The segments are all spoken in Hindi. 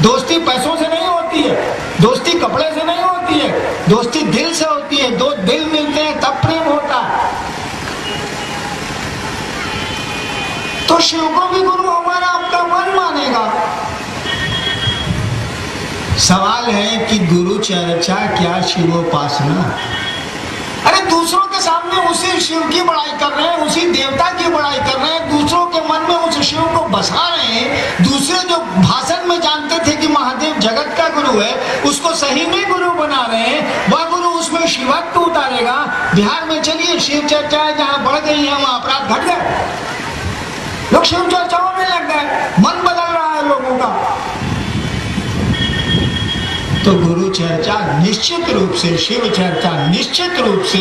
दोस्ती पैसों से नहीं होती है, दोस्ती कपड़े से नहीं होती है, दोस्ती दिल से होती है। दो दिल मिलते हैं तब प्रेम होता है। तो शिव को भी गुरु हमारा आपका मन मानेगा। सवाल है कि गुरु चर्चा क्या शिवोपासना? अरे दूसरों के सामने उसी शिव की बड़ाई कर रहे हैं, उसी देवता की बड़ाई कर रहे हैं, दूसरों के मन में उस शिव को बसा रहे हैं। दूसरे जो भाषण में जानते थे कि महादेव जगत का गुरु है, उसको सही में गुरु बना रहे हैं। वह गुरु उसमें शिवत्व उतारेगा। बिहार में चलिए शिव चर्चाएं जहां बढ़ गई है वहां अपराध घट गए, लोग शिव चर्चाओं में लग गए, मन बदल रहा है लोगों का। तो गुरु चर्चा निश्चित रूप से, शिव चर्चा निश्चित रूप से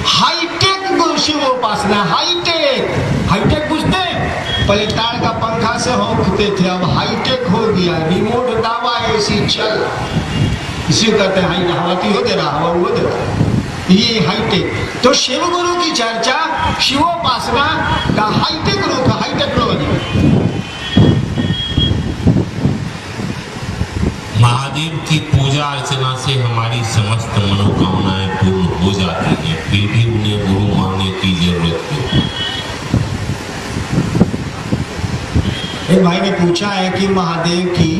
हाईटेक गुरु शिवोपासना। हाईटेक, हाईटेक बुझते हैं? पहले ताड़ का पंखा से होंकते थे, अब हाईटेक हो गया, रिमोट दावा एसी चल, इसी कहते हैं हाई। हवा तो हो दे रहा, हवा वो दे रहा, ये हाईटेक। तो शिव गुरु की चर्चा शिवोपासना का हाईटेक रूप, हाई टेक्नोलॉजी। महादेव की पूजा अर्चना से हमारी समस्त मनोकामनाएं पूर्ण हो जाती हैं, फिर भी उन्हें गुरु मानने की जरूरत क्यों? एक भाई ने पूछा है कि महादेव की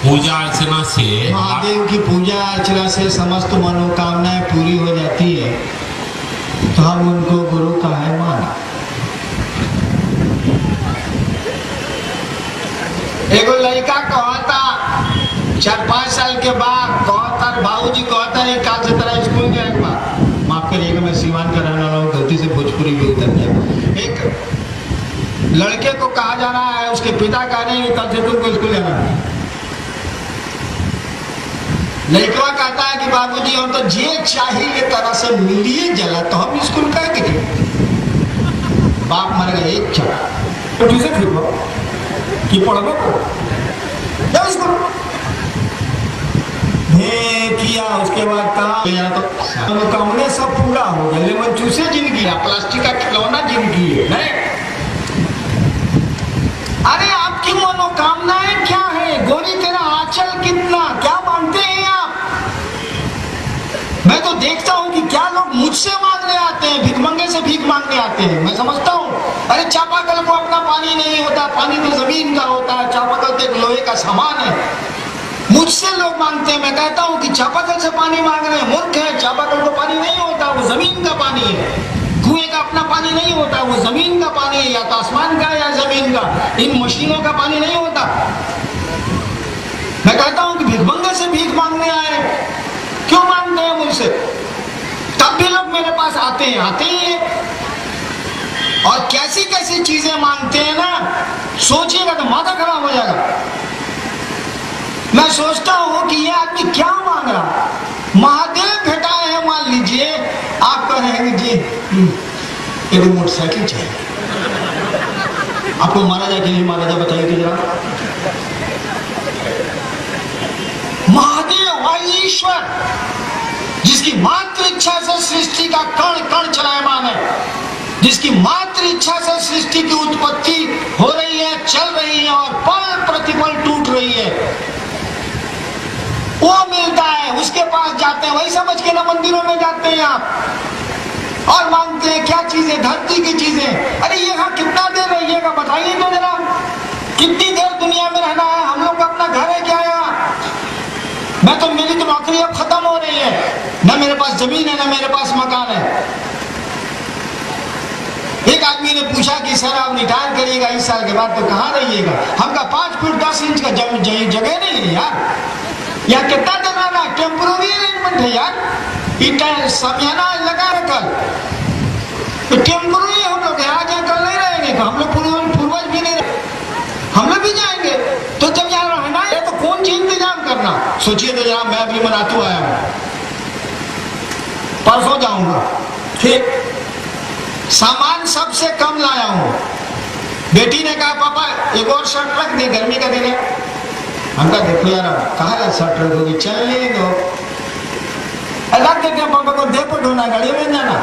पूजा अर्चना से, महादेव की पूजा अर्चना से समस्त मनोकामनाएं पूरी हो जाती है, तो हम उनको गुरु काहे माना? एगो लड़का कहता 4-5 साल के बाद कहता, बाबूजी कहता है काल से तरह स्कूल गया एक बार, माफ करिएगा मैं सीवान का रहने वाला हूँ, गलती से भोजपुरी भी उतर गया। एक लड़के को कहा जा रहा है, उसके पिता कह रहे हैं कल से तुमको स्कूल जाना है। लड़का कहता है कि बाबूजी हम तो जे चाहिए तरह से मिलिए जला, तो हम स्कूल कह के बाप मर गए एक चला तो ठीक है कि पढ़ो किया, उसके बाद कहा तो मनोकामना सब पूरा हो गया, लेमन चूसे जिंदगी है, प्लास्टिक का खिलौना जिंदगी है। अरे आपकी मनोकामनाएं क्या है? गोरी तेरा आंचल कितना, क्या मांगते हैं आप? मैं तो देखता हूं कि क्या लोग मुझसे मांगने आते हैं, भिखमंगे से भीख मांगने आते हैं। मैं समझता हूं अरे चापाकल को अपना पानी नहीं होता, पानी तो जमीन का होता है, चापाकल तो एक लोहे का सामान है। मुझसे लोग मांगते हैं, मैं कहता हूं कि चापाकल से पानी मांग रहे हैं, मूर्ख है। चापाकल को पानी नहीं होता, वो जमीन का पानी है। कुएं का अपना पानी नहीं होता, वो जमीन का पानी है, या तो आसमान का या जमीन का। इन मशीनों का पानी नहीं होता। मैं कहता हूं कि भिखमंगे से भीख मांगने आए, क्यों मांगते हैं मुझसे? तब भी लोग मेरे पास आते हैं और कैसी कैसी चीजें मांगते हैं ना, सोचिएगा तो माथा खराब हो जाएगा। मैं सोचता हूं कि ये आदमी क्या मांग रहा। महादेव भेटाए हैं, मान लीजिए आप कह रहे हैं जी एक मोटरसाइकिल चाहिए, आपको मारा जाए कि नहीं मारा जाए बताइए तो जरा। महादेव ईश्वर जिसकी मात्र इच्छा से सृष्टि का कण कण चलायमान है, जिसकी मात्र इच्छा से सृष्टि की उत्पत्ति हो रही है, चल रही है और पल प्रतिपल टूट रही है, वो मिलता है, उसके पास जाते हैं। वही समझ के ना मंदिरों में जाते हैं आप और मांगते हैं क्या चीजें? धरती की चीजें। अरे ये कितना देर रहिएगा बताइए तो जरा, कितनी देर दुनिया में रहना है? हम लोग का अपना घर है क्या यहाँ? मैं तो, मेरी तो नौकरी अब खत्म हो रही है, ना मेरे पास जमीन है ना मेरे पास मकान है। एक आदमी ने पूछा कि सर आप रिटायर करिएगा इस साल के बाद तो कहाँ रहिएगा? हमका 5 फुट 10 इंच का जगह नहीं है यार, यहाँ कितना देर रहना? टेम्पोररी अरेंजमेंट है यार, समयाना लगा रखा, तो टेम्पोररी हम लोग यहाँ जाए कल नहीं रहेंगे, तो हम लोग पूर्वज भी नहीं रहे, हम लोग भी जाएंगे। तो जब यहाँ रहना है तो कौन चीज इंतजाम करना? सोचिए तो जरा, मैं अभी मनातू आया हूँ, परसों जाऊंगा, ठीक सामान सबसे कम लाया हूँ। बेटी ने कहा पापा एक और शर्ट रख दे, गर्मी का दिन है। हमका देखो यार कहा शर्ट रखोगे, चलने दो, रख देते हैं पापा को, दे पर ढोना गाड़ी में जाना।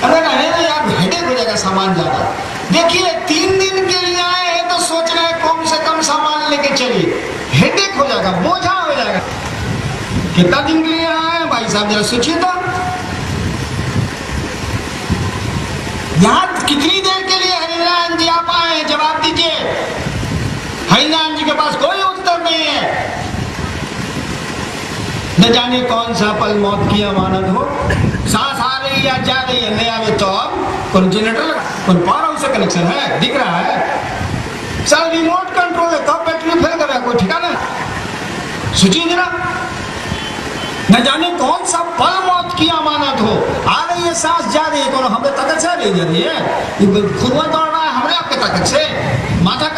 अरे नहीं यार हेडेक हो जाएगा सामान ज्यादा। देखिए 3 दिन के लिए आए हैं तो सोच रहे हैं कम से कम साथ लेके चलिए, हेडेक हो जाएगा, बोझा हो जाएगा। कितना दिन के लिए आए हैं भाई साहब, जरा सोचिए तो। यहां कितनी देर के लिए हरिनारायण जी आप आए हैं, जवाब दीजिए। हरिनारायण जी के पास कोई उत्तर नहीं है। न जाने कौन सा पल मौत की अमानत हो, सांस आ रही या जा रही है, नहीं आवे तो अब कौन जनरेटर लगा, कौन पावर हाउस से कनेक्शन है, दिख रहा है सर, रिमोट कंट्रोल है, कब बैटरी फेल कर रहा है, कोई ठिकाना। सोचिए जरा, न जाने कौन सा पल मौत की अमानत हो, आ रही है सांस, जा रही है, कौन हमें ताकत से नहीं जा रही है, खुद दौड़ रहा है हमने आपके ताकत से, माथा